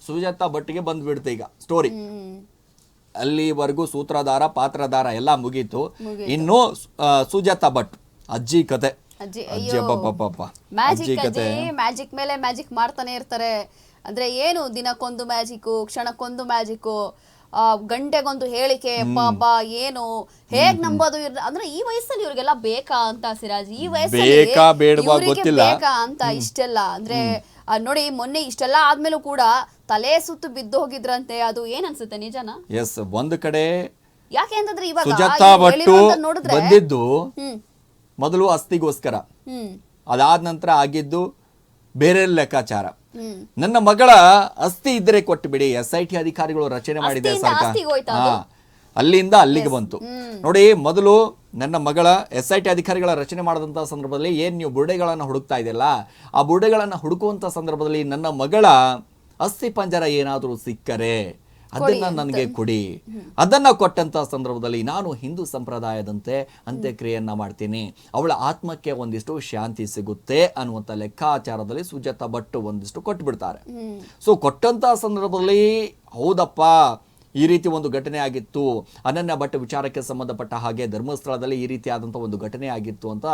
ಸುಜಾತಾ ಭಟ್ಗೆ ಬಂದ್ಬಿಡ್ತು ಈಗ ಸ್ಟೋರಿ. ಅಲ್ಲಿವರೆಗೂ ಸೂತ್ರಧಾರ ಪಾತ್ರಧಾರ ಎಲ್ಲ ಮುಗೀತು. ಇನ್ನು ಸುಜಾತಾ ಭಟ್ ಅಜ್ಜಿ ಕತೆ. ಮ್ಯಾಜಿಕ್ ಮೇಲೆ ಮ್ಯಾಜಿಕ್ ಮಾಡ್ತಾನೆ ಇರ್ತಾರೆ. ಅಂದ್ರೆ ಏನು ದಿನಕ್ಕೊಂದು ಮ್ಯಾಜಿಕ್, ಕ್ಷಣಕ್ಕೊಂದು ಮ್ಯಾಜಿಕ್, ಗಂಟೆಗೊಂದು ಹೇಳಿಕೆ. ಪಾಪ ಏನು ಹೇಗ್ ನಂಬೋದು ಅಂದ್ರೆ ಈ ವಯಸ್ಸಲ್ಲಿ ಇವ್ರಿಗೆಲ್ಲ ಬೇಕಾ ಅಂತ ಸಿರಾಜ್, ಈ ವಯಸ್ಸಲ್ಲಿ ಬೇಕಾ ಅಂತ ಇಷ್ಟೆಲ್ಲ ಅಂದ್ರೆ ನೋಡಿ. ಮೊನ್ನೆ ಇಷ್ಟೆಲ್ಲ ಆದ್ಮೇಲೂ ಕೂಡ ತಲೆ ಸುತ್ತು ಬಿದ್ದು ಹೋಗಿದ್ರಂತೆ. ಅದು ಏನ್ ಅನ್ಸುತ್ತೆ, ನಿಜನಾ? ಎಸ್, ಒಂದು ಕಡೆ ಯಾಕೆ ಅಂತಂದ್ರೆ ಇವಾಗ ಸುಜಾತಾ ಭಟ್ ಬಂದಿದ್ದು ಮೊದಲು ಅಸ್ಥಿಗೋಸ್ಕರ, ಅದಾದ ನಂತರ ಆಗಿದ್ದು ಬೇರೆ ಲೆಕ್ಕಾಚಾರ. ನನ್ನ ಮಗಳ ಅಸ್ಥಿ ಇದ್ರೆ ಕೊಟ್ಟು ಬಿಡಿ, SIT ಅಧಿಕಾರಿಗಳು ರಚನೆ ಮಾಡಿದೆ ಸರ್ಕಾರ, ಅಲ್ಲಿಂದ ಅಲ್ಲಿಗೆ ಬಂತು ನೋಡಿ. ಮೊದಲು ನನ್ನ ಮಗಳ SIT ಅಧಿಕಾರಿಗಳ ರಚನೆ ಮಾಡಿದಂಥ ಸಂದರ್ಭದಲ್ಲಿ ಏನು ನೀವು ಬುರುಡೆಗಳನ್ನು ಹುಡುಕ್ತಾ ಇದೆಯಲ್ಲ, ಆ ಬುರುಡೆಗಳನ್ನು ಹುಡುಕುವಂಥ ಸಂದರ್ಭದಲ್ಲಿ ನನ್ನ ಮಗಳ ಅಸ್ಥಿ ಪಂಜರ ಏನಾದರೂ ಸಿಕ್ಕರೆ ಅದನ್ನ ನನಗೆ ಕೊಡಿ. ಅದನ್ನ ಕೊಟ್ಟಂತ ಸಂದರ್ಭದಲ್ಲಿ ನಾನು ಹಿಂದೂ ಸಂಪ್ರದಾಯದಂತೆ ಅಂತ್ಯಕ್ರಿಯೆಯನ್ನ ಮಾಡ್ತೀನಿ, ಅವಳ ಆತ್ಮಕ್ಕೆ ಒಂದಿಷ್ಟು ಶಾಂತಿ ಸಿಗುತ್ತೆ ಅನ್ನುವಂಥ ಲೆಕ್ಕಾಚಾರದಲ್ಲಿ ಸುಜಾತಾ ಭಟ್ ಒಂದಿಷ್ಟು ಕೊಟ್ಬಿಡ್ತಾರೆ. ಸೊ ಕೊಟ್ಟಂತ ಸಂದರ್ಭದಲ್ಲಿ ಹೌದಪ್ಪ ಈ ರೀತಿ ಒಂದು ಘಟನೆ ಆಗಿತ್ತು, ಅನನ್ಯ ಭಟ್ ವಿಚಾರಕ್ಕೆ ಸಂಬಂಧಪಟ್ಟ ಹಾಗೆ ಧರ್ಮಸ್ಥಳದಲ್ಲಿ ಈ ರೀತಿಯಾದಂಥ ಒಂದು ಘಟನೆ ಆಗಿತ್ತು ಅಂತ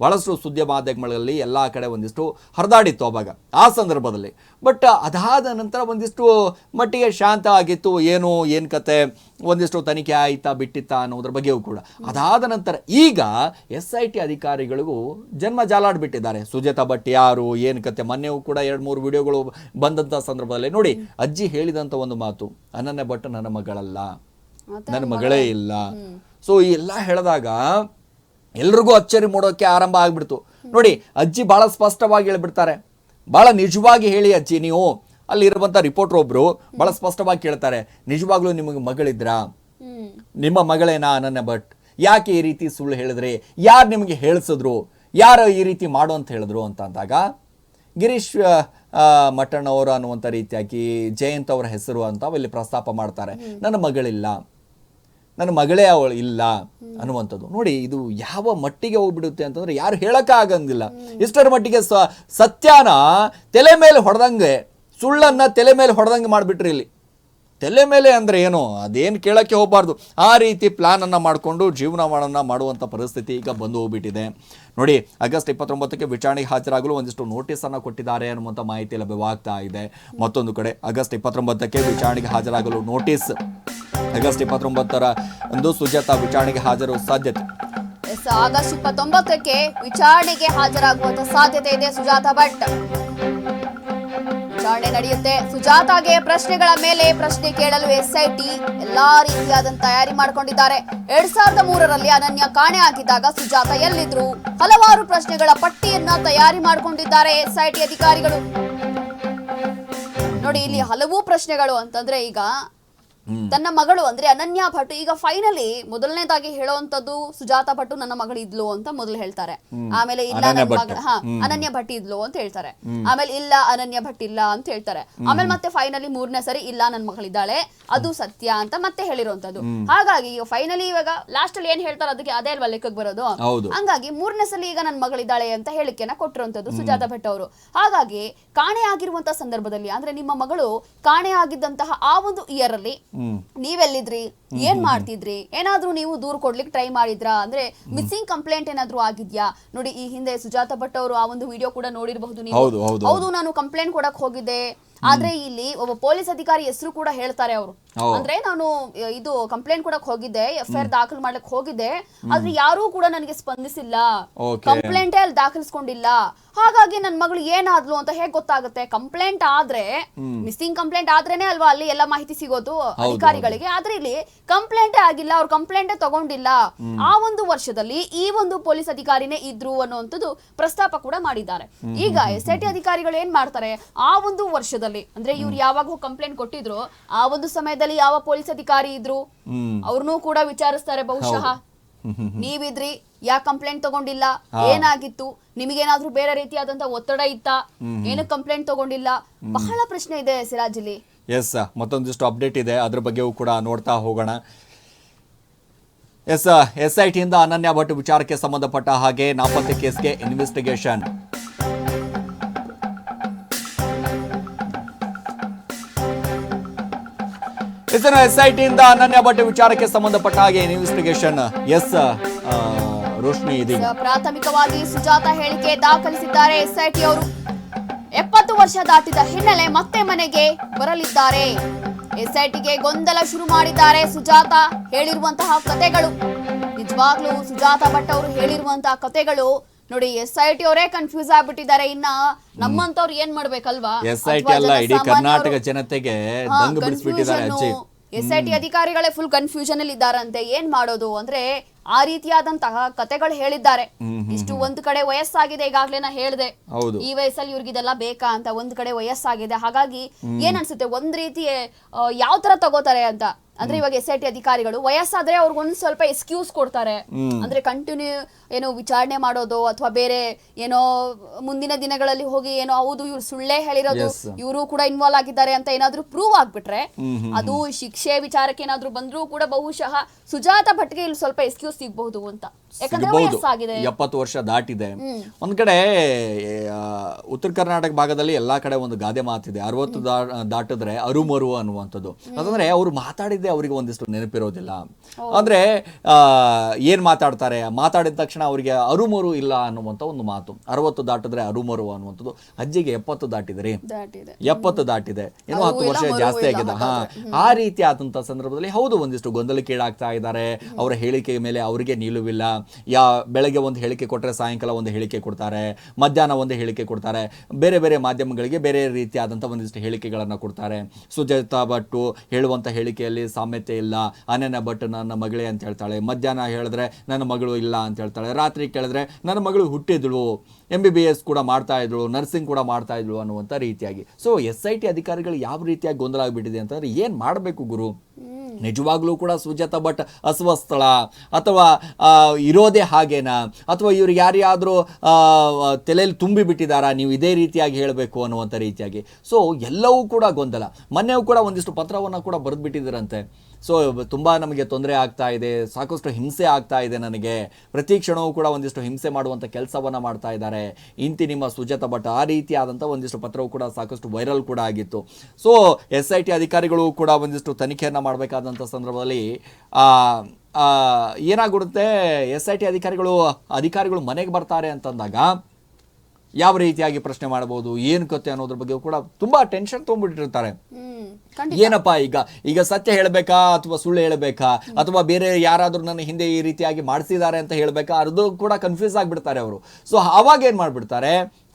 ಬಹಳಷ್ಟು ಸುದ್ದಿ ಮಾಧ್ಯಮಗಳಲ್ಲಿ ಎಲ್ಲ ಕಡೆ ಒಂದಿಷ್ಟು ಹರಿದಾಡಿತ್ತು ಅವಾಗ ಆ ಸಂದರ್ಭದಲ್ಲಿ. ಬಟ್ ಅದಾದ ನಂತರ ಒಂದಿಷ್ಟು ಮಟ್ಟಿಗೆ ಶಾಂತ ಆಗಿತ್ತು, ಏನು ಕತೆ, ಒಂದಿಷ್ಟು ತನಿಖೆ ಆಯ್ತಾ ಬಿಟ್ಟಿತ್ತಾ ಅನ್ನೋದ್ರ ಬಗ್ಗೆಯೂ ಕೂಡ. ಅದಾದ ನಂತರ ಈಗ SIT ಅಧಿಕಾರಿಗಳಿಗೂ ಜನ್ಮ ಜಾಲಾಡ್ಬಿಟ್ಟಿದ್ದಾರೆ. ಸುಜಾತಾ ಭಟ್ ಯಾರು, ಏನು ಕತೆ, ಮೊನ್ನೆಯೂ ಕೂಡ 2-3 ವಿಡಿಯೋಗಳು ಬಂದಂಥ ಸಂದರ್ಭದಲ್ಲಿ ನೋಡಿ ಅಜ್ಜಿ ಹೇಳಿದಂಥ ಒಂದು ಮಾತು, ಅನನ್ಯ ಭಟ್ ನನ್ನ ಮಗಳಲ್ಲ, ನನ್ನ ಮಗಳೇ ಇಲ್ಲ. ಸೊ ಈ ಎಲ್ಲ ಹೇಳಿದಾಗ ಎಲ್ರಿಗೂ ಅಚ್ಚರಿ ಮೂಡೋಕೆ ಆರಂಭ ಆಗ್ಬಿಡ್ತು ನೋಡಿ. ಅಜ್ಜಿ ಬಹಳ ಸ್ಪಷ್ಟವಾಗಿ ಹೇಳ್ಬಿಡ್ತಾರೆ, ಬಹಳ ನಿಜವಾಗಿ ಹೇಳಿ ಅಜ್ಜಿ ನೀವು. ಅಲ್ಲಿ ಇರುವಂತ ರಿಪೋರ್ಟರ್ ಒಬ್ರು ಬಹಳ ಸ್ಪಷ್ಟವಾಗಿ ಕೇಳ್ತಾರೆ, ನಿಜವಾಗ್ಲೂ ನಿಮಗೆ ಮಗಳಿದ್ರಾ, ನಿಮ್ಮ ಮಗಳೇನಾ ಅನನ್ಯ ಭಟ್, ಯಾಕೆ ಈ ರೀತಿ ಸುಳ್ಳು ಹೇಳಿದ್ರಿ, ಯಾರು ನಿಮಗೆ ಹೇಳಿಸಿದ್ರು, ಯಾರು ಈ ರೀತಿ ಮಾಡು ಅಂತ ಹೇಳಿದ್ರು ಅಂತ ಅಂದಾಗ ಗಿರೀಶ್ ಮಠಣ್ಣ ಅವರು ಅನ್ನುವಂಥ ರೀತಿಯಾಗಿ ಜಯಂತ್ ಅವರ ಹೆಸರು ಅಂತ ಇಲ್ಲಿ ಪ್ರಸ್ತಾಪ ಮಾಡ್ತಾರೆ. ನನ್ನ ಮಗಳಿಲ್ಲ, ನನ್ನ ಮಗಳೇ ಅವಳು ಇಲ್ಲ ಅನ್ನುವಂಥದ್ದು ನೋಡಿ. ಇದು ಯಾವ ಮಟ್ಟಿಗೆ ಹೋಗ್ಬಿಡುತ್ತೆ ಅಂತಂದ್ರೆ ಯಾರು ಹೇಳಕ್ಕ ಆಗಂಗಿಲ್ಲ. ಇಷ್ಟರ ಮಟ್ಟಿಗೆ ಸತ್ಯನ ತಲೆ ಮೇಲೆ ಹೊಡೆದಂಗೆ, ಸುಳ್ಳನ್ನ ತಲೆ ಮೇಲೆ ಹೊಡೆದಂಗೆ ಮಾಡಿಬಿಟ್ರಿ. ಇಲ್ಲಿ ತಲೆ ಮೇಲೆ ಅಂದ್ರೆ ಏನು, ಅದೇನು ಕೇಳಕ್ಕೆ ಹೋಗಬಾರ್ದು, ಆ ರೀತಿ ಪ್ಲಾನ್ ಅನ್ನ ಮಾಡಿಕೊಂಡು ಜೀವನವನ್ನ ಮಾಡುವಂಥ ಪರಿಸ್ಥಿತಿ ಈಗ ಬಂದು ಹೋಗ್ಬಿಟ್ಟಿದೆ ನೋಡಿ. ಆಗಸ್ಟ್ 29ಕ್ಕೆ ವಿಚಾರಣೆಗೆ ಹಾಜರಾಗಲು ಒಂದಿಷ್ಟು ನೋಟಿಸ್ ಅನ್ನ ಕೊಟ್ಟಿದ್ದಾರೆ ಅನ್ನುವಂಥ ಮಾಹಿತಿ ಲಭ್ಯವಾಗ್ತಾ ಇದೆ. ಮತ್ತೊಂದು ಕಡೆ ಆಗಸ್ಟ್ 29ಕ್ಕೆ ವಿಚಾರಣೆಗೆ ಹಾಜರಾಗಲು ನೋಟಿಸ್, ಆಗಸ್ಟ್ 29ರ ಒಂದು ಸುಜಾತಾ ವಿಚಾರಣೆಗೆ ಹಾಜರು ಸಾಧ್ಯತೆ. ಆಗಸ್ಟ್ 29ಕ್ಕೆ ವಿಚಾರಣೆಗೆ ಹಾಜರಾಗುವಂತ ಸಾಧ್ಯತೆ ಇದೆ ಸುಜಾತಾ ಭಟ್. ವಿಚಾರಣೆ ನಡೆಯುತ್ತೆ. ಸುಜಾತಾಗೆ ಪ್ರಶ್ನೆಗಳ ಮೇಲೆ ಪ್ರಶ್ನೆ ಕೇಳಲು SIT ಎಲ್ಲಾ ರೀತಿಯಾದಂತ ತಯಾರಿ ಮಾಡಿಕೊಂಡಿದ್ದಾರೆ. 2003ರಲ್ಲಿ ಅನನ್ಯ ಕಾಣೆ ಆಗಿದ್ದಾಗ ಸುಜಾತಾ ಎಲ್ಲಿದ್ರು, ಹಲವಾರು ಪ್ರಶ್ನೆಗಳ ಪಟ್ಟಿಯನ್ನ ತಯಾರಿ ಮಾಡಿಕೊಂಡಿದ್ದಾರೆ SIT ಅಧಿಕಾರಿಗಳು ನೋಡಿ. ಇಲ್ಲಿ ಹಲವು ಪ್ರಶ್ನೆಗಳು ಅಂತಂದ್ರೆ ಈಗ ತನ್ನ ಮಗಳು ಅಂದ್ರೆ ಅನನ್ಯ ಭಟ್ ಈಗ ಫೈನಲಿ ಮೊದಲನೇದಾಗಿ ಹೇಳುವಂತದ್ದು ಸುಜಾತಾ ಭಟ್ ನನ್ನ ಮಗಳು ಇದ್ಲು ಅಂತ ಮೊದಲು ಹೇಳ್ತಾರೆ. ಆಮೇಲೆ ಇಲ್ಲ ನನ್ನ ಮಗಳ ಅನನ್ಯ ಭಟ್ ಇದ್ಲು ಅಂತ ಹೇಳ್ತಾರೆ. ಆಮೇಲೆ ಇಲ್ಲ ಅನನ್ಯ ಭಟ್ ಇಲ್ಲ ಅಂತ ಹೇಳ್ತಾರೆ. ಆಮೇಲೆ ಮತ್ತೆ ಫೈನಲಿ 3ನೇ ಸರಿ ಇಲ್ಲ ನನ್ನ ಮಗಳಿದ್ದಾಳೆ ಅದು ಸತ್ಯ ಅಂತ ಮತ್ತೆ ಹೇಳಿರುವಂತದ್ದು. ಹಾಗಾಗಿ ಫೈನಲಿ ಇವಾಗ ಲಾಸ್ಟ್ ಅಲ್ಲಿ ಏನ್ ಹೇಳ್ತಾರೆ ಅದಕ್ಕೆ ಅದೇ ಅಲ್ವಾ ಲೆಕ್ಕಕ್ಕೆ ಬರೋದು. ಹಂಗಾಗಿ 3ನೇ ಸಲ ಈಗ ನನ್ನ ಮಗಳಿದ್ದಾಳೆ ಅಂತ ಹೇಳಿಕೆನ ಕೊಟ್ಟಿರುವಂತದ್ದು ಸುಜಾತಾ ಭಟ್ ಅವರು. ಹಾಗಾಗಿ ಕಾಣೆ ಆಗಿರುವಂತಹ ಸಂದರ್ಭದಲ್ಲಿ ಅಂದ್ರೆ ನಿಮ್ಮ ಮಗಳು ಕಾಣೆ ಆಗಿದ್ದಂತಹ ಆ ಒಂದು ಇಯರ್ ಅಲ್ಲಿ ನೀವೆಲ್ಲಿದ್ರಿ, ಏನ್ ಮಾಡ್ತಿದ್ರಿ, ಏನಾದ್ರೂ ನೀವು ದೂರು ಕೊಡ್ಲಿಕ್ಕೆ ಟ್ರೈ ಮಾಡಿದ್ರಾ, ಅಂದ್ರೆ ಮಿಸ್ಸಿಂಗ್ ಕಂಪ್ಲೇಂಟ್ ಏನಾದ್ರೂ ಆಗಿದ್ಯಾ ನೋಡಿ. ಈ ಹಿಂದೆ ಸುಜಾತಾ ಭಟ್ ಅವರು ಆ ಒಂದು ವಿಡಿಯೋ ಕೂಡ ನೋಡಿರಬಹುದು ನೀವು. ಹೌದು ನಾನು ಕಂಪ್ಲೇಂಟ್ ಕೊಡಕ್ ಹೋಗಿದ್ದೆ, ಆದ್ರೆ ಇಲ್ಲಿ ಒಬ್ಬ ಪೊಲೀಸ್ ಅಧಿಕಾರಿ ಹೆಸರು ಕೂಡ ಹೇಳ್ತಾರೆ ಅವರು. ಅಂದ್ರೆ ನಾನು ಇದು ಕಂಪ್ಲೇಂಟ್ ಕೊಡಕ್ ಹೋಗಿದ್ದೆ, FIR ದಾಖಲು ಮಾಡ್ಲಿಕ್ ಹೋಗಿದ್ದೆ, ಆದ್ರೆ ಯಾರೂ ಕೂಡ ನನಗೆ ಸ್ಪಂದಿಸಿಲ್ಲ, ಕಂಪ್ಲೇಂಟೇ ಅಲ್ಲಿ ದಾಖಲಿಸ್ಕೊಂಡಿಲ್ಲ. ಹಾಗಾಗಿ ನನ್ನ ಮಗಳು ಏನಾದ್ಲು ಅಂತ ಹೇಗ್ ಗೊತ್ತಾಗುತ್ತೆ? ಕಂಪ್ಲೇಂಟ್ ಆದ್ರೆ ಮಿಸ್ಸಿಂಗ್ ಕಂಪ್ಲೇಂಟ್ ಆದ್ರೇನೆ ಅಲ್ವಾ ಅಲ್ಲಿ ಎಲ್ಲ ಮಾಹಿತಿ ಸಿಗೋದು ಅಧಿಕಾರಿಗಳಿಗೆ. ಆದ್ರೆ ಇಲ್ಲಿ ಕಂಪ್ಲೇಂಟೇ ಆಗಿಲ್ಲ, ಅವ್ರು ಕಂಪ್ಲೇಂಟೇ ತಗೊಂಡಿಲ್ಲ. ಆ ಒಂದು ವರ್ಷದಲ್ಲಿ ಈ ಒಂದು ಪೊಲೀಸ್ ಅಧಿಕಾರಿನೇ ಇದ್ರು ಅನ್ನುವಂಥದ್ದು ಪ್ರಸ್ತಾಪ ಕೂಡ ಮಾಡಿದ್ದಾರೆ. ಈಗ SIT ಅಧಿಕಾರಿಗಳು ಏನ್ ಮಾಡ್ತಾರೆ, ಆ ಒಂದು ವರ್ಷದಲ್ಲಿ ಅಂದ್ರೆ ಇವ್ರು ಯಾವಾಗ ಕಂಪ್ಲೇಂಟ್ ಕೊಟ್ಟಿದ್ರು ಆ ಒಂದು ಸಮಯದಲ್ಲಿ ಯಾವ ಪೊಲೀಸ್ ಅಧಿಕಾರಿ ಇದ್ರು ಅವ್ರನ್ನೂ ಕೂಡ ವಿಚಾರಿಸ್ತಾರೆ. ಬಹುಶಃ ನೀವಿದ್ರಿ, ಯಾಕೆ ಕಂಪ್ಲೇಂಟ್ ತಗೊಂಡಿಲ್ಲ, ಏನಾಗಿತ್ತು, ನಿಮಗೇನಾದ್ರೂ ಬೇರೆ ರೀತಿಯಾದಂತ ಒತ್ತಡ ಇತ್ತಾ, ಏನಕ್ಕೆ ಕಂಪ್ಲೇಂಟ್ ತಗೊಂಡಿಲ್ಲ, ಬಹಳ ಪ್ರಶ್ನೆ ಇದೆ ಸಿರಾಜಲ್ಲಿ. ಎಸ್, ಮತ್ತೊಂದಿಷ್ಟು ಅಪ್ಡೇಟ್ ಇದೆ, ಅದ್ರ ಬಗ್ಗೆಯೂ ಕೂಡ ನೋಡ್ತಾ ಹೋಗೋಣ. ಎಸ್, SIT ಇಂದ ಅನನ್ಯ ಭಟ್ ವಿಚಾರಕ್ಕೆ ಸಂಬಂಧಪಟ್ಟ ಹಾಗೆ ನಾಪತ್ತೆ ಕೇಸ್ಗೆ ಇನ್ವೆಸ್ಟಿಗೇಷನ್. SIT ಇಂದ ಅನನ್ಯ ಭಟ್ ವಿಚಾರಕ್ಕೆ ಸಂಬಂಧಪಟ್ಟ ಹಾಗೆ ಇನ್ವೆಸ್ಟಿಗೇಷನ್ ರೋಶ್ನಿ ಇದೀಗ ಪ್ರಾಥಮಿಕವಾಗಿ ಸುಜಾತ ಹೇಳಿಕೆ ದಾಖಲಿಸಿದ್ದಾರೆ SIT ಅವರು. 70 ವರ್ಷ ದಾಟಿದ ಹಿನ್ನೆಲೆ ಮತ್ತೆ ಮನೆಗೆ ಬರಲಿದ್ದಾರೆ. SITಗೆ ಗೊಂದಲ ಶುರು ಮಾಡಿದ್ದಾರೆ ಸುಜಾತ ಹೇಳಿರುವಂತಹ ಕತೆಗಳು. ನಿಜವಾಗ್ಲೂ ಸುಜಾತ ಭಟ್ ಅವರು ಹೇಳಿರುವಂತಹ ಕತೆಗಳು ನೋಡಿ, SIT ಅವರೇ ಕನ್ಫ್ಯೂಸ್ ಆಗ್ಬಿಟ್ಟಿದ್ದಾರೆ. ಇನ್ನ ನಮ್ಮಂತವ್ರು ಏನ್ ಮಾಡ್ಬೇಕಲ್ವಾ? SIT ಅಲ್ಲ, ಇಡೀ ಕರ್ನಾಟಕ ಜನತೆಗೆ ದಂಗು ಬಿಡಿಸ್ಬಿಟ್ಟಿದ್ದಾರೆ ಅಜ್ಜಿ. SIT ಅಧಿಕಾರಿಗಳೇ ಫುಲ್ ಕನ್ಫ್ಯೂಷನ್ ಅಲ್ಲಿ ಇದ್ದಾರಂತೆ. ಏನ್ ಮಾಡೋದು ಅಂದ್ರೆ ಆ ರೀತಿಯಾದಂತಹ ಕತೆಗಳು ಹೇಳಿದ್ದಾರೆ. ಇಷ್ಟು ಒಂದ್ ಕಡೆ ವಯಸ್ಸಾಗಿದೆ, ಈಗಾಗ್ಲೇ ನಾ ಹೇಳ್ದೆ ಈ ವಯಸ್ಸಲ್ಲಿ ಇವ್ರಿಗಿದೆಲ್ಲ ಬೇಕಾ ಅಂತ. ಒಂದ್ ಕಡೆ ವಯಸ್ಸಾಗಿದೆ, ಹಾಗಾಗಿ ಏನ್ ಅನ್ಸುತ್ತೆ ಒಂದ್ ರೀತಿ ಯಾವ ತರ ತಗೋತಾರೆ ಅಂತ ಅಂದ್ರೆ ಇವಾಗ SIT ಅಧಿಕಾರಿಗಳು ವಯಸ್ಸಾದ್ರೆ ಅವ್ರಿಗೊಂದ್ ಸ್ವಲ್ಪ ಎಕ್ಸ್ಕ್ಯೂಸ್ ಕೊಡ್ತಾರೆ. ಅಂದ್ರೆ ಕಂಟಿನ್ಯೂ ಏನೋ ವಿಚಾರಣೆ ಮಾಡೋದು ಅಥವಾ ಬೇರೆ ಏನೋ ಮುಂದಿನ ದಿನಗಳಲ್ಲಿ ಹೋಗಿ ಏನೋ ಹೌದು ಇವ್ರು ಸುಳ್ಳೇ ಹೇಳಿರೋದು, ಇವರು ಕೂಡ ಇನ್ವಾಲ್ವ್ ಆಗಿದ್ದಾರೆ ಅಂತ ಏನಾದ್ರೂ ಪ್ರೂವ್ ಆಗ್ಬಿಟ್ರೆ ಅದು ಶಿಕ್ಷೆ ವಿಚಾರಕ್ಕೆ ಏನಾದ್ರೂ ಬಂದ್ರೂ ಕೂಡ ಬಹುಶಃ ಸುಜಾತ ಭಟ್ಗೆ ಇಲ್ಲಿ ಸ್ವಲ್ಪ ಎಕ್ಸ್ಕ್ಯೂಸ್ ಸಿಗಬಹುದು ಅಂತ. ಯಾಕಂದ್ರೆ ವಯಸ್ಸಾಗಿದೆ, 70 ವರ್ಷ ದಾಟಿದೆ. ಒಂದ್ ಕಡೆ ಉತ್ತರ ಕರ್ನಾಟಕ ಭಾಗದಲ್ಲಿ ಎಲ್ಲಾ ಕಡೆ ಒಂದು ಗಾದೆ ಮಾತಿದೆ, 60 ದಾಟಿದ್ರೆ ಅರುಮರು ಅನ್ನುವಂಥದ್ದು. ಅಂತಂದ್ರೆ ಅವ್ರು ಮಾತಾಡಿದ್ದೆ ಅವರಿಗೆ ಒಂದಿಷ್ಟು ನೆನಪಿರೋದಿಲ್ಲ. ಅಂದ್ರೆ ಏನ್ ಮಾತಾಡ್ತಾರೆ, ಮಾತಾಡಿದ ತಕ್ಷಣ ಅವರಿಗೆ ಅರುಮರು ಇಲ್ಲ ಅನ್ನುವಂಥ ಒಂದು ಮಾತು. 60 ದಾಟಿದ್ರೆ ಅರುಮರು ಅನ್ನುವಂಥದ್ದು. ಅಜ್ಜಿಗೆ 70 ದಾಟಿದ್ರಿ, 70 ದಾಟಿದೆ, ಏನೋ 10 ವರ್ಷ ಜಾಸ್ತಿ ಆಗಿದೆ. ಆ ರೀತಿ ಆದಂತ ಸಂದರ್ಭದಲ್ಲಿ ಹೌದು ಒಂದಿಷ್ಟು ಗೊಂದಲಕ್ಕೀಡಾಗ್ತಾ ಇದ್ದಾರೆ. ಅವರ ಹೇಳಿಕೆ ಮೇಲೆ ಅವರಿಗೆ ನಿಲುವಿಲ್ಲ. ಬೆಳಗ್ಗೆ ಒಂದು ಹೇಳಿಕೆ ಕೊಟ್ಟರೆ ಸಾಯಂಕಾಲ ಒಂದು ಹೇಳಿಕೆ ಕೊಡ್ತಾರೆ, ಮಧ್ಯಾಹ್ನ ಒಂದು ಹೇಳಿಕೆ ಕೊಡ್ತಾರೆ, ಬೇರೆ ಬೇರೆ ಮಾಧ್ಯಮಗಳಿಗೆ ಬೇರೆ ರೀತಿಯಾದಂಥ ಒಂದಿಷ್ಟು ಹೇಳಿಕೆಗಳನ್ನು ಕೊಡ್ತಾರೆ. ಸುಜಾತಾ ಭಟ್ ಹೇಳುವಂಥ ಹೇಳಿಕೆಯಲ್ಲಿ ಸಾಮ್ಯತೆ ಇಲ್ಲ. ಅನನ್ಯ ಭಟ್ ನನ್ನ ಮಗಳೇ ಅಂತ ಹೇಳ್ತಾಳೆ, ಮಧ್ಯಾಹ್ನ ಹೇಳಿದ್ರೆ ನನ್ನ ಮಗಳು ಇಲ್ಲ ಅಂತ ಹೇಳ್ತಾಳೆ, ರಾತ್ರಿ ಕೇಳಿದ್ರೆ ನನ್ನ ಮಗಳು ಹುಟ್ಟಿದ್ಳು, MBBS ಕೂಡ ಮಾಡ್ತಾ ಇದ್ಳು, ನರ್ಸಿಂಗ್ ಕೂಡ ಮಾಡ್ತಾ ಇದ್ಳು ಅನ್ನುವಂಥ ರೀತಿಯಾಗಿ. ಸೊ SIT ಅಧಿಕಾರಿಗಳು ಯಾವ ರೀತಿಯಾಗಿ ಗೊಂದಲ ಆಗಿಬಿಟ್ಟಿದೆ ಅಂತಂದ್ರೆ ಏನ್ ಮಾಡಬೇಕು ಗುರು? ನಿಜವಾಗ್ಲೂ ಕೂಡ ಸುಜಾತಾ ಭಟ್ ಅಸ್ವಸ್ಥಳ ಅಥವಾ ಇರೋದೇ ಹಾಗೇನಾ, ಅಥವಾ ಇವ್ರು ಯಾರ್ಯಾದ್ರೂ ತಲೆಯಲ್ಲಿ ತುಂಬಿ ಬಿಟ್ಟಿದ್ದಾರಾ, ನೀವು ಇದೇ ರೀತಿಯಾಗಿ ಹೇಳಬೇಕು ಅನ್ನುವಂಥ ರೀತಿಯಾಗಿ. ಸೊ ಎಲ್ಲವೂ ಕೂಡ ಗೊಂದಲ. ಮೊನ್ನೆಯೂ ಕೂಡ ಒಂದಿಷ್ಟು ಪತ್ರವನ್ನು ಕೂಡ ಬರೆದು ಬಿಟ್ಟಿದ್ದೀರಂತೆ. ಸೊ ತುಂಬ ನಮಗೆ ತೊಂದರೆ ಆಗ್ತಾ ಇದೆ, ಸಾಕಷ್ಟು ಹಿಂಸೆ ಆಗ್ತಾ ಇದೆ ನನಗೆ, ಪ್ರತಿ ಕ್ಷಣವೂ ಕೂಡ ಒಂದಿಷ್ಟು ಹಿಂಸೆ ಮಾಡುವಂಥ ಕೆಲಸವನ್ನು ಮಾಡ್ತಾ ಇದ್ದಾರೆ ಇಂತಿ ನಿಮ್ಮ ಸುಜಾತಾ ಭಟ್. ಆ ರೀತಿಯಾದಂಥ ಒಂದಿಷ್ಟು ಪತ್ರವು ಕೂಡ ಸಾಕಷ್ಟು ವೈರಲ್ ಕೂಡ ಆಗಿತ್ತು. ಸೊ SIT ಅಧಿಕಾರಿಗಳು ಕೂಡ ಒಂದಿಷ್ಟು ತನಿಖೆಯನ್ನು ಮಾಡಬೇಕಾದಂಥ ಸಂದರ್ಭದಲ್ಲಿ ಏನಾಗ್ಬಿಡುತ್ತೆ, SIT ಅಧಿಕಾರಿಗಳು ಮನೆಗೆ ಬರ್ತಾರೆ ಅಂತಂದಾಗ ಯಾವ ರೀತಿಯಾಗಿ ಪ್ರಶ್ನೆ ಮಾಡಬಹುದು, ಏನು ಕತೆ ಅನ್ನೋದ್ರ ಬಗ್ಗೆ ಕೂಡ ತುಂಬಾ ಟೆನ್ಷನ್ ತೊಗೊಂಡ್ಬಿಟ್ಟಿರ್ತಾರೆ. ಏನಪ್ಪಾ ಈಗ ಸತ್ಯ ಹೇಳಬೇಕಾ ಅಥವಾ ಸುಳ್ಳು ಹೇಳಬೇಕಾ, ಅಥವಾ ಬೇರೆ ಯಾರಾದ್ರೂ ನನ್ನ ಹಿಂದೆ ಈ ರೀತಿಯಾಗಿ ಮಾಡಿಸಿದ್ದಾರೆ ಅಂತ ಹೇಳಬೇಕಾ, ಅದು ಕೂಡ ಕನ್ಫ್ಯೂಸ್ ಆಗಿಬಿಡ್ತಾರೆ ಅವರು. ಸೊ ಅವಾಗ ಏನ್ ಮಾಡ್ಬಿಡ್ತಾರೆ,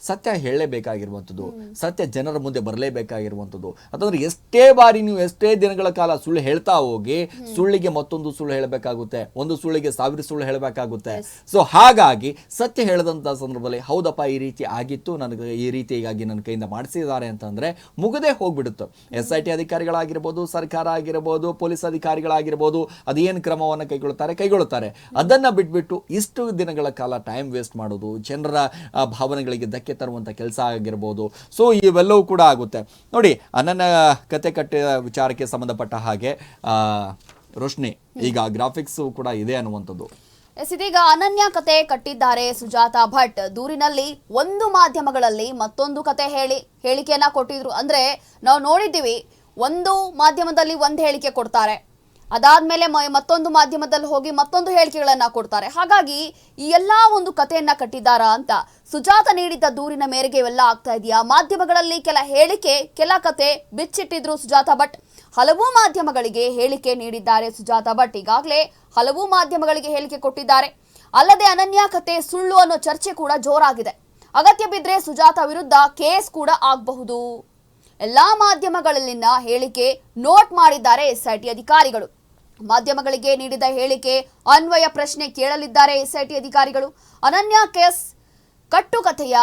ಸತ್ಯ ಹೇಳಲೇಬೇಕಾಗಿರುವಂಥದ್ದು, ಸತ್ಯ ಜನರ ಮುಂದೆ ಬರಲೇಬೇಕಾಗಿರುವಂಥದ್ದು. ಅಂತಂದ್ರೆ ಎಷ್ಟೇ ಬಾರಿ ನೀವು ಎಷ್ಟೇ ದಿನಗಳ ಕಾಲ ಸುಳ್ಳು ಹೇಳ್ತಾ ಹೋಗಿ ಸುಳ್ಳಿಗೆ ಮತ್ತೊಂದು ಸುಳ್ಳು ಹೇಳಬೇಕಾಗುತ್ತೆ, ಒಂದು ಸುಳ್ಳಿಗೆ 1000 ಸುಳ್ಳು ಹೇಳಬೇಕಾಗುತ್ತೆ. ಸೊ ಹಾಗಾಗಿ ಸತ್ಯ ಹೇಳದಂತ ಸಂದರ್ಭದಲ್ಲಿ ಹೌದಪ್ಪ ಈ ರೀತಿ ಆಗಿತ್ತು, ನನಗೆ ಈ ರೀತಿಯಾಗಿ ನನ್ನ ಕೈಯಿಂದ ಮಾಡಿಸಿದ್ದಾರೆ ಅಂತಂದ್ರೆ ಮುಗದೆ ಹೋಗ್ಬಿಡುತ್ತೆ. SIT ಅಧಿಕಾರಿಗಳಾಗಿರ್ಬೋದು, ಸರ್ಕಾರ ಆಗಿರ್ಬೋದು, ಪೊಲೀಸ್ ಅಧಿಕಾರಿಗಳಾಗಿರ್ಬೋದು, ಅದೇನು ಕ್ರಮವನ್ನು ಕೈಗೊಳ್ಳುತ್ತಾರೆ. ಅದನ್ನ ಬಿಟ್ಬಿಟ್ಟು ಇಷ್ಟು ದಿನಗಳ ಕಾಲ ಟೈಮ್ ವೇಸ್ಟ್ ಮಾಡೋದು, ಜನರ ಭಾವನೆಗಳಿಗೆ ಧಕ್ಕೆ ತರುವಂತ ಕೆಲಸ ಆಗಿರ್ಬೋದು. ಸೊ ಇವೆಲ್ಲವೂ ಕೂಡ ಆಗುತ್ತೆ ನೋಡಿ. ಅನನ್ಯ ಕತೆ ಕಟ್ಟಿದ ವಿಚಾರಕ್ಕೆ ಸಂಬಂಧಪಟ್ಟ ಹಾಗೆ ರೋಶ್ನಿ ಈಗ ಗ್ರಾಫಿಕ್ಸ್ ಕೂಡ ಇದೆ ಅನ್ನುವಂಥದ್ದು. ಇದೀಗ ಅನನ್ಯ ಕತೆ ಕಟ್ಟಿದ್ದಾರೆ ಸುಜಾತಾ ಭಟ್. ದೂರಿನಲ್ಲಿ ಒಂದು ಮಾಧ್ಯಮಗಳಲ್ಲಿ ಮತ್ತೊಂದು ಕತೆ ಹೇಳಿಕೆಯನ್ನ ಕೊಟ್ಟಿದ್ರು. ಅಂದ್ರೆ ನಾವು ನೋಡಿದ್ದೀವಿ, ಒಂದು ಮಾಧ್ಯಮದಲ್ಲಿ ಒಂದು ಹೇಳಿಕೆ ಕೊಡ್ತಾರೆ, ಅದಾದ್ಮೇಲೆ ಮತ್ತೊಂದು ಮಾಧ್ಯಮದಲ್ಲಿ ಹೋಗಿ ಮತ್ತೊಂದು ಹೇಳಿಕೆಗಳನ್ನ ಕೊಡ್ತಾರೆ. ಹಾಗಾಗಿ ಈ ಎಲ್ಲಾ ಒಂದು ಕಥೆಯನ್ನ ಕಟ್ಟಿದ್ದಾರಾ ಅಂತ. ಸುಜಾತ ನೀಡಿದ್ದ ದೂರಿನ ಮೇರೆಗೆ ಇವೆಲ್ಲ ಆಗ್ತಾ ಇದೆಯಾ? ಮಾಧ್ಯಮಗಳಲ್ಲಿ ಕೆಲ ಹೇಳಿಕೆ, ಕೆಲ ಕತೆ ಬಿಚ್ಚಿಟ್ಟಿದ್ರು ಸುಜಾತಾ ಭಟ್. ಹಲವು ಮಾಧ್ಯಮಗಳಿಗೆ ಹೇಳಿಕೆ ನೀಡಿದ್ದಾರೆ ಸುಜಾತಾ ಭಟ್. ಈಗಾಗಲೇ ಹಲವು ಮಾಧ್ಯಮಗಳಿಗೆ ಹೇಳಿಕೆ ಕೊಟ್ಟಿದ್ದಾರೆ. ಅಲ್ಲದೆ ಅನನ್ಯ ಕತೆ ಸುಳ್ಳು ಅನ್ನೋ ಚರ್ಚೆ ಕೂಡ ಜೋರಾಗಿದೆ. ಅಗತ್ಯ ಬಿದ್ರೆ ಸುಜಾತಾ ವಿರುದ್ಧ ಕೇಸ್ ಕೂಡ ಆಗಬಹುದು. ಎಲ್ಲಾ ಮಾಧ್ಯಮಗಳಲ್ಲಿನ ಹೇಳಿಕೆ ನೋಟ್ ಮಾಡಿದ್ದಾರೆ SIT ಅಧಿಕಾರಿಗಳು. ಮಾಧ್ಯಮಗಳಿಗೆ ನೀಡಿದ ಹೇಳಿಕೆ ಅನ್ವಯ ಪ್ರಶ್ನೆ ಕೇಳಲಿದ್ದಾರೆ SIT ಅಧಿಕಾರಿಗಳು. ಅನನ್ಯ ಕೇಸ್ ಕಟ್ಟುಕಥೆಯ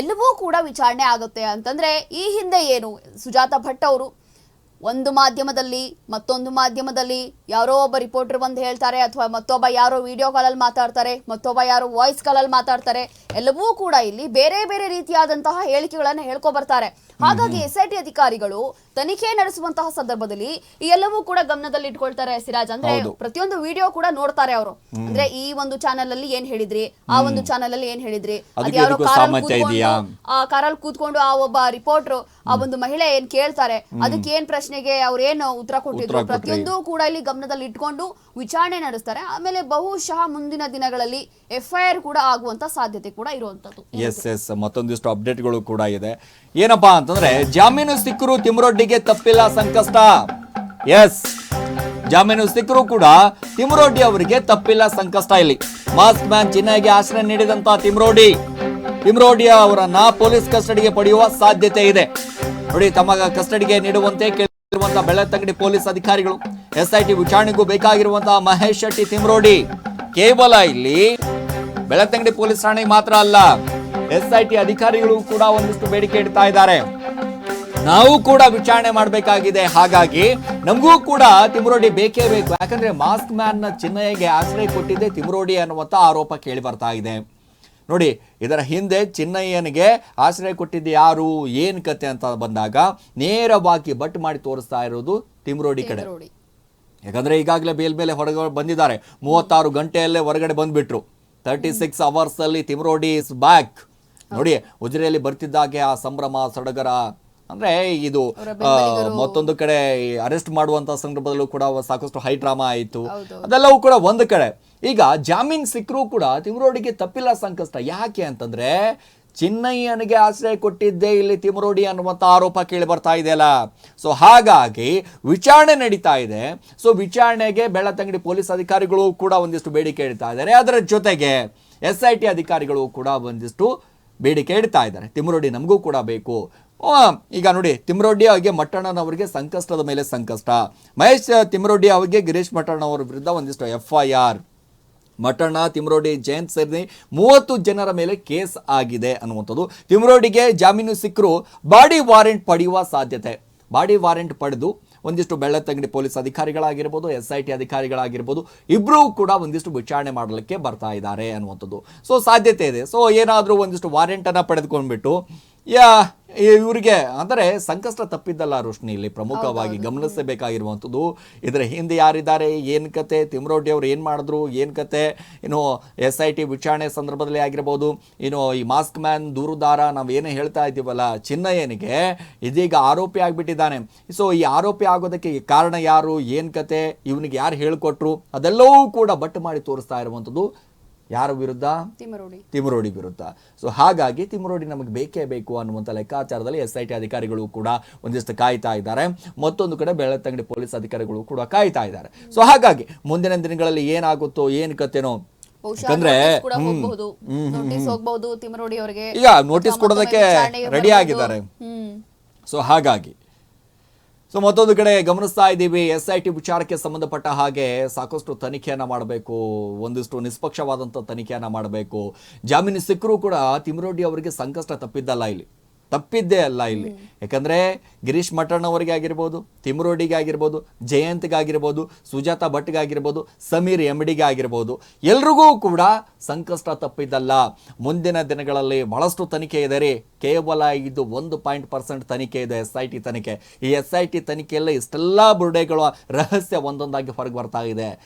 ಎಲ್ಲವೂ ಕೂಡ ವಿಚಾರಣೆ ಆಗುತ್ತೆ ಅಂತಂದ್ರೆ ಈ ಹಿಂದೆ ಏನು ಸುಜಾತಾ ಭಟ್ ಅವರು ಒಂದು ಮಾಧ್ಯಮದಲ್ಲಿ ಮತ್ತೊಂದು ಮಾಧ್ಯಮದಲ್ಲಿ ಯಾರೋ ಒಬ್ಬ ರಿಪೋರ್ಟರ್ ಬಂದು ಹೇಳ್ತಾರೆ, ಅಥವಾ ಮತ್ತೊಬ್ಬ ಯಾರೋ ವಿಡಿಯೋ ಕಾಲಲ್ಲಿ ಮಾತಾಡ್ತಾರೆ, ಮತ್ತೊಬ್ಬ ಯಾರೋ ವಾಯ್ಸ್ ಕಾಲಲ್ಲಿ ಮಾತಾಡ್ತಾರೆ. ಎಲ್ಲವೂ ಕೂಡ ಇಲ್ಲಿ ಬೇರೆ ಬೇರೆ ರೀತಿಯಾದಂತಹ ಹೇಳಿಕೆಗಳನ್ನು ಹೇಳ್ಕೊ ಬರ್ತಾರೆ. ಹಾಗಾಗಿ SIT ಅಧಿಕಾರಿಗಳು ತನಿಖೆ ನಡೆಸುವಂತಹ ಸಂದರ್ಭದಲ್ಲಿ ಈ ಎಲ್ಲವೂ ಕೂಡ ಗಮನದಲ್ಲಿ ಇಟ್ಕೊಳ್ತಾರೆ ಸಿರಾಜ್. ಅಂದ್ರೆ ಪ್ರತಿಯೊಂದು ವಿಡಿಯೋ ಕೂಡ ನೋಡ್ತಾರೆ ಅವರು. ಅಂದ್ರೆ ಈ ಒಂದು ಚಾನೆಲ್ ಅಲ್ಲಿ ಏನ್ ಹೇಳಿದ್ರಿ, ಆ ಒಂದು ಚಾನೆಲ್ ಅಲ್ಲಿ ಏನ್ ಹೇಳಿದ್ರಿ, ಅದ್ಯಾರೋ ಕಾರಲ್ಲಿ ಕೂತ್ಕೊಂಡು ಆ ಒಬ್ಬ ರಿಪೋರ್ಟರ್ ಆ ಒಂದು ಮಹಿಳೆ ಏನ್ ಕೇಳ್ತಾರೆ, ಅದಕ್ಕೆ ಏನ್ ಪ್ರಶ್ನೆಗೆ ಅವ್ರು ಏನು ಉತ್ತರ ಕೊಟ್ಟಿದ್ರು, ಪ್ರತಿಯೊಂದು ಕೂಡ ಇಲ್ಲಿ ಗಮನದಲ್ಲಿ ಇಟ್ಕೊಂಡು ವಿಚಾರಣೆ ನಡೆಸ್ತಾರೆ. ಆಮೇಲೆ ಬಹುಶಃ ಮುಂದಿನ ದಿನಗಳಲ್ಲಿ FIR ಕೂಡ ಆಗುವಂತ ಸಾಧ್ಯತೆ ಕೂಡ ಇರುವಂತದ್ದು. ಎಸ್ ಮತ್ತೊಂದಿಷ್ಟು ಅಪ್ಡೇಟ್ಗಳು ಕೂಡ ಇದೆ. ಏನಪ್ಪಾ ಅಂತಂದ್ರೆ ಜಾಮೀನು ಸಿಕ್ಕರು ತಿಮ್ರೊಡ್ಡಿಗೆ ತಪ್ಪಿಲ್ಲ ಸಂಕಷ್ಟ. ಎಸ್, ಜಾಮೀನು ಸಿಕ್ಕರು ಕೂಡ ತಿಮ್ರೋಡಿ ಅವರಿಗೆ ತಪ್ಪಿಲ್ಲ ಸಂಕಷ್ಟ. ಇಲ್ಲಿ ಮಾಸ್ಕ್ ಮ್ಯಾನ್ ಚಿನ್ನಯ್ಯಗೆ ಆಶ್ರಯ ನೀಡಿದಂತ ತಿಮ್ರೋಡಿ ಅವರನ್ನ ಪೊಲೀಸ್ ಕಸ್ಟಡಿಗೆ ಪಡೆಯುವ ಸಾಧ್ಯತೆ ಇದೆ. ನೋಡಿ, ತಮ್ಮ ಕಸ್ಟಡಿಗೆ ನೀಡುವಂತೆ ಕೇಳಿರುವಂತಹ ಬೆಳ್ತಂಗಡಿ ಪೊಲೀಸ್ ಅಧಿಕಾರಿಗಳು SIT ವಿಚಾರಣೆಗೂ ಬೇಕಾಗಿರುವಂತಹ ಮಹೇಶ್ ಶೆಟ್ಟಿ ತಿಮ್ರೋಡಿ ಕೇವಲ ಇಲ್ಲಿ ಬೆಳ್ತಂಗಡಿ ಪೊಲೀಸ್ ಠಾಣೆಗೆ ಮಾತ್ರ ಅಲ್ಲ, SIT ಅಧಿಕಾರಿಗಳು ಕೂಡ ಒಂದಿಷ್ಟು ಬೇಡಿಕೆ ಇಡ್ತಾ ಇದ್ದಾರೆ. ನಾವು ಕೂಡ ವಿಚಾರಣೆ ಮಾಡಬೇಕಾಗಿದೆ, ಹಾಗಾಗಿ ನಮಗೂ ಕೂಡ ತಿಮ್ರೋಡಿ ಬೇಕೇ ಬೇಕು. ಯಾಕಂದ್ರೆ ಮಾಸ್ಕ್ ಮ್ಯಾನ್ ನ ಚಿನ್ನಯ್ಯಗೆ ಆಶ್ರಯ ಕೊಟ್ಟಿದ್ದೆ ತಿಮ್ರೋಡಿ ಅನ್ನುವಂತ ಆರೋಪ ಕೇಳಿ ಬರ್ತಾ ಇದೆ. ನೋಡಿ, ಇದರ ಹಿಂದೆ ಚಿನ್ನಯ್ಯನಿಗೆ ಆಶ್ರಯ ಕೊಟ್ಟಿದ್ದೆ ಯಾರು, ಏನ್ ಕತೆ ಅಂತ ಬಂದಾಗ ನೇರವಾಗಿ ಬಟ್ ಮಾಡಿ ತೋರಿಸ್ತಾ ಇರೋದು ತಿಮ್ರೋಡಿ ಕಡೆ. ಯಾಕಂದ್ರೆ ಈಗಾಗಲೇ ಬೇಲ್ ಹೊರಗಡೆ ಬಂದಿದ್ದಾರೆ. 36 ಗಂಟೆಯಲ್ಲೇ ಹೊರಗಡೆ ಬಂದ್ಬಿಟ್ರು. 36 hours ಅಲ್ಲಿ ತಿಮ್ರೋಡಿ ಇಸ್ ಬ್ಯಾಕ್. ನೋಡಿ, ಉಜಿರೆಯಲ್ಲಿ ಬರ್ತಿದ್ದಾಗೆ ಆ ಸಂಭ್ರಮ ಸಡಗರ, ಅಂದ್ರೆ ಇದು ಮತ್ತೊಂದು ಕಡೆ ಅರೆಸ್ಟ್ ಮಾಡುವಂತ ಸಂದರ್ಭದಲ್ಲೂ ಕೂಡ ಸಾಕಷ್ಟು ಹೈ ಡ್ರಾಮಾ ಆಯಿತು. ಅದೆಲ್ಲವೂ ಕೂಡ ಒಂದು ಕಡೆ. ಈಗ ಜಾಮೀನ್ ಸಿಕ್ಕರೂ ಕೂಡ ತಿಮ್ರೋಡಿಗೆ ತಪ್ಪಿಲ್ಲ ಸಂಕಷ್ಟ. ಯಾಕೆ ಅಂತಂದ್ರೆ ಚಿನ್ನಯ್ಯನಿಗೆ ಆಶ್ರಯ ಕೊಟ್ಟಿದ್ದೇ ಇಲ್ಲಿ ತಿಮ್ರೋಡಿ ಅನ್ನುವಂಥ ಆರೋಪ ಕೇಳಿ ಬರ್ತಾ ಇದೆಯಲ್ಲ. ಸೊ ಹಾಗಾಗಿ ವಿಚಾರಣೆ ನಡೀತಾ ಇದೆ. ಸೊ ವಿಚಾರಣೆಗೆ ಬೆಳ್ತಂಗಡಿ ಪೊಲೀಸ್ ಅಧಿಕಾರಿಗಳು ಕೂಡ ಒಂದಿಷ್ಟು ಬೇಡಿಕೆ ಇಡ್ತಾ ಇದ್ದಾರೆ. ಅದರ ಜೊತೆಗೆ SIT ಅಧಿಕಾರಿಗಳು ಕೂಡ ಒಂದಿಷ್ಟು ಬೇಡಿಕೆ ಇಡ್ತಾ ಇದ್ದಾರೆ. ತಿಮ್ರೋಡಿ ನಮಗೂ ಕೂಡ ಬೇಕು. ಈಗ ನೋಡಿ, ತಿಮ್ರೋಡಿ ಅವರಿಗೆ ಮಟ್ಟಣ್ಣನವರಿಗೆ ಸಂಕಷ್ಟದ ಮೇಲೆ ಸಂಕಷ್ಟ. ಮಹೇಶ್ ತಿಮ್ರೋಡಿ ಅವರಿಗೆ ಗಿರೀಶ್ ಮಟ್ಟಣ್ಣವರ ವಿರುದ್ಧ ಒಂದಿಷ್ಟು FIR. ಮಟ್ಟಣ್ಣ, ತಿಮ್ರೋಡಿ, ಜಯಂತ್ ಸೇರಿ 30 ಜನರ ಮೇಲೆ ಕೇಸ್ ಆಗಿದೆ ಅನ್ನುವಂಥದ್ದು. ತಿಮ್ರೋಡಿಗೆ ಜಾಮೀನು ಸಿಕ್ಕರು ಬಾಡಿ ವಾರೆಂಟ್ ಪಡೆಯುವ ಸಾಧ್ಯತೆ. ಬಾಡಿ ವಾರೆಂಟ್ ಪಡೆದು ಒಂದಿಷ್ಟು ಬೆಳ್ತಂಗಡಿ ಪೊಲೀಸ್ ಅಧಿಕಾರಿಗಳಾಗಿರ್ಬೋದು, SIT ಅಧಿಕಾರಿಗಳಾಗಿರ್ಬೋದು, ಇಬ್ಬರೂ ಕೂಡ ಒಂದಿಷ್ಟು ವಿಚಾರಣೆ ಮಾಡಲಿಕ್ಕೆ ಬರ್ತಾ ಇದ್ದಾರೆ ಅನ್ನುವಂಥದ್ದು. ಸೊ ಸಾಧ್ಯತೆ ಇದೆ. ಸೊ ಏನಾದರೂ ಒಂದಿಷ್ಟು ವಾರೆಂಟನ್ನು ಪಡೆದುಕೊಂಡ್ಬಿಟ್ಟು ಇವರಿಗೆ ಅಂದರೆ ಸಂಕಷ್ಟ ತಪ್ಪಿದ್ದಲ್ಲ ರೋಶ್ನಿ. ಇಲ್ಲಿ ಪ್ರಮುಖವಾಗಿ ಗಮನಿಸಬೇಕಾಗಿರುವಂಥದ್ದು ಇದರ ಹಿಂದೆ ಯಾರಿದ್ದಾರೆ, ಏನ್ ಕತೆ, ತಿಮ್ರೋಡಿ ಅವರು ಏನ್ ಮಾಡಿದ್ರು, ಏನ್ ಕತೆ, ಇನ್ನು SIT ವಿಚಾರಣೆ ಸಂದರ್ಭದಲ್ಲಿ ಆಗಿರ್ಬೋದು, ಇನ್ನು ಈ ಮಾಸ್ಕ್ ಮ್ಯಾನ್ ದೂರುದಾರ ನಾವೇನೇ ಹೇಳ್ತಾ ಇದ್ದೀವಲ್ಲ ಚಿನ್ನಯ್ಯನಿಗೆ, ಇದೀಗ ಆರೋಪಿ ಆಗ್ಬಿಟ್ಟಿದ್ದಾನೆ. ಸೊ ಈ ಆರೋಪಿ ಆಗೋದಕ್ಕೆ ಕಾರಣ ಯಾರು, ಏನ್ ಕತೆ, ಇವನಿಗೆ ಯಾರು ಹೇಳ್ಕೊಟ್ರು, ಅದೆಲ್ಲವೂ ಕೂಡ ಬಟ್ಟು ಮಾಡಿ ತೋರಿಸ್ತಾ ಇರುವಂಥದ್ದು ಯಾರ ವಿರುದ್ಧ, ತಿಮ್ರೋಡಿ ವಿರುದ್ಧ. ಸೊ ಹಾಗಾಗಿ ತಿಮ್ರೋಡಿ ನಮಗೆ ಬೇಕೇ ಬೇಕು ಅನ್ನುವಂಥ ಲೆಕ್ಕಾಚಾರದಲ್ಲಿ SIT ಅಧಿಕಾರಿಗಳು ಕೂಡ ಒಂದಿಷ್ಟು ಕಾಯ್ತಾ ಇದ್ದಾರೆ. ಮತ್ತೊಂದು ಕಡೆ ಬೆಳ್ತಂಗಡಿ ಪೊಲೀಸ್ ಅಧಿಕಾರಿಗಳು ಕೂಡ ಕಾಯ್ತಾ ಇದ್ದಾರೆ. ಸೊ ಹಾಗಾಗಿ ಮುಂದಿನ ದಿನಗಳಲ್ಲಿ ಏನಾಗುತ್ತೋ ಏನ್ ಕತೆನೋ, ಯಾಕಂದ್ರೆ ಈಗ ನೋಟಿಸ್ ಕೊಡೋದಕ್ಕೆ ರೆಡಿ ಆಗಿದ್ದಾರೆ. ಸೊ ಹಾಗಾಗಿ ಮತ್ತೊಂದು ಕಡೆ ಗಮನಿಸ್ತಾ ಇದ್ದೀವಿ, SIT ವಿಚಾರಕ್ಕೆ ಸಂಬಂಧಪಟ್ಟ ಹಾಗೆ ಸಾಕಷ್ಟು ತನಿಖೆಯನ್ನ ಮಾಡಬೇಕು, ಒಂದಿಷ್ಟು ನಿಷ್ಪಕ್ಷವಾದಂಥ ತನಿಖೆಯನ್ನ ಮಾಡಬೇಕು. ಜಾಮೀನು ಸಿಕ್ಕರೂ ಕೂಡ ತಿಮ್ರೋಡಿ ಅವರಿಗೆ ಸಂಕಷ್ಟ ತಪ್ಪಿದ್ದೇ ಅಲ್ಲ ಇಲ್ಲಿ. ಯಾಕಂದ್ರೆ ಗಿರೀಶ್ ಮಟ್ಟಣ್ಣವರಿಗೆ ಆಗಿರ್ಬೋದು, ತಿಮ್ರೋಡಿಗೆ ಆಗಿರ್ಬೋದು, ಜಯಂತ್ಗಾಗಿರ್ಬೋದು, ಸುಜಾತಾ ಭಟ್ಗಾಗಿರ್ಬೋದು, ಸಮೀರ್ MDಗೆ ಆಗಿರ್ಬೋದು, ಎಲ್ರಿಗೂ ಕೂಡ ಸಂಕಷ್ಟ ತಪ್ಪಿದ್ದಲ್ಲ. ಮುಂದಿನ ದಿನಗಳಲ್ಲಿ ಬಹಳಷ್ಟು ತನಿಖೆ ಇದೆ ರೀ. ಕೇವಲ ಇದು 1% ತನಿಖೆ ಇದೆ, SIT ತನಿಖೆ. ಈ SIT ತನಿಖೆಯಲ್ಲಿ ಇಷ್ಟೆಲ್ಲ ಬುರುಡೆಗಳ ರಹಸ್ಯ ಒಂದೊಂದಾಗಿ ಹೊರಗೆ ಬರ್ತಾ ಇದೆ.